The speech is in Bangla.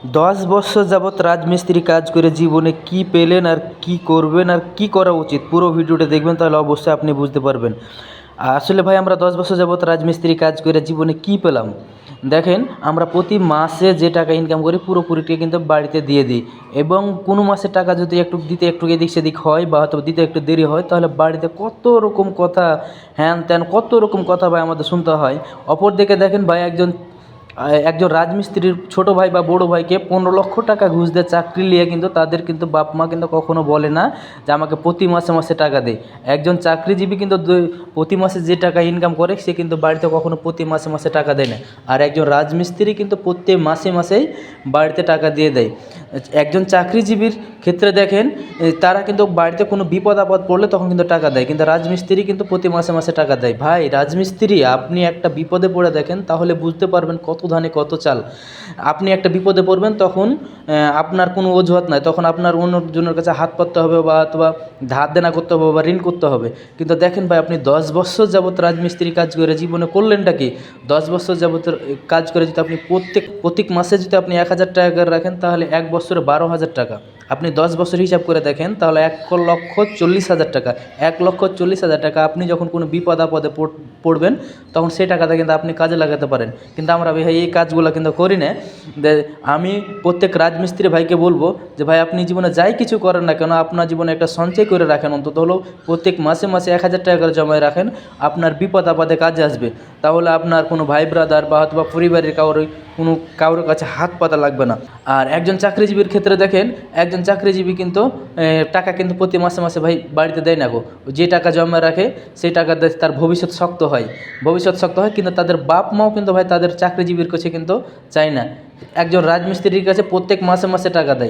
10 বছর যাবৎ রাজমিস্ত্রি কাজ করে জীবনে কি পেলেন আর কি করবেন আর কি করা উচিত, পুরো ভিডিওটা দেখবেন, তাহলে অবশ্যই আপনি বুঝতে পারবেন। আসলে ভাই, আমরা 10 বছর যাবৎ রাজমিস্ত্রি কাজ করে জীবনে কি পেলাম দেখেন। আমরা প্রতি মাসে যে টাকা ইনকাম করি পুরোপুরিটা কিন্তু বাড়িতে দিয়ে দিই, এবং কোনো মাসে টাকা যদি একটু দিতে একটু এদিক সেদিক হয় বা হয়তো দিতে একটু দেরি হয়, তাহলে বাড়িতে কত রকম কথা, হ্যান ত্যান কত রকম কথা ভাই আমাদের শুনতে হয়। অপরদিকে দেখেন ভাই, একজন রাজমিস্ত্রির ছোট ভাই বা বড় ভাইকে 15 লক্ষ টাকা ঘুষ দিয়ে চাকরি নিয়ে কিন্তু তাদের কিন্তু বাপ মা কিন্তু কখনো বলে না যে আমাকে প্রতি মাসে মাসে টাকা দে। একজন চাকরিজীবী কিন্তু প্রতি মাসে যে টাকা ইনকাম করে সে কিন্তু বাড়িতে কখনো প্রতি মাসে মাসে টাকা দেয় না। আর একজন রাজমিস্ত্রি কিন্তু প্রত্যেক মাসে মাসেই বাড়িতে টাকা দিয়ে দেয়। একজন চাকরিজীবীর ক্ষেত্রে দেখেন, তারা কিন্তু বাড়িতে কোনো বিপদ আপদ পড়লে তখন কিন্তু টাকা দেয়, কিন্তু রাজমিস্ত্রি কিন্তু প্রতি মাসে মাসে টাকা দেয়। ভাই, রাজমিস্ত্রি আপনি একটা বিপদে পড়ে দেখেন, তাহলে বুঝতে পারবেন কত ধানে কত চাল। আপনি একটা বিপদে পড়বেন, তখন আপনার কোনো অজুহাত নাই, তখন আপনার অন্যজনের কাছে হাত পাততে হবে বা অথবা ধার দেনা করতে হবে বা ঋণ করতে হবে। কিন্তু দেখেন ভাই, আপনি 10 বছর যাবৎ রাজমিস্ত্রি কাজ করে জীবনে করলেনটা কি? 10 বছর যাবৎ কাজ করে যদি আপনি প্রত্যেক মাসে যদি আপনি 1,000 টাকা করে রাখেন, তাহলে এক বছরে 12,000 টাকা। আপনি 10 বছর হিসাব করে দেখেন, তাহলে 1,40,000 টাকা। 1,40,000 টাকা আপনি যখন কোনো বিপদ আপদে পড়বেন, তখন সেই টাকাটা কিন্তু আপনি কাজে লাগাতে পারেন। কিন্তু আমরা ভাই এই কাজগুলো কিন্তু করি না। আমি প্রত্যেক রাজমিস্ত্রি ভাইকে বলবো যে ভাই, আপনি জীবনে যাই কিছু করেন না কেন, আপনার জীবনে একটা সঞ্চয় করে রাখেন, অন্তত হলেও প্রত্যেক মাসে মাসে 1,000 টাকা করে জমায় রাখেন। আপনার বিপদ আপদে কাজে আসবে। তাহলে আপনার কোনো ভাই ব্রাদার বা অথবা পরিবারের কারোর কাছে হাত পাতা লাগবে না। আর একজন চাকরিজীবীর ক্ষেত্রে দেখেন, একজন চাকরিজীবী কিন্তু টাকা কিন্তু প্রতি মাসে মাসে ভাই বাড়িতে দেয় না গো। যে টাকা জমা রাখে সেই টাকা দিয়ে তার ভবিষ্যৎ শক্ত হয়, কিন্তু তাদের বাপ মাও কিন্তু ভাই তাদের চাকরিজীবীর কাছে কিন্তু চায় না। একজন রাজমিস্ত্রির কাছে প্রত্যেক মাসে মাসে টাকা দেয়।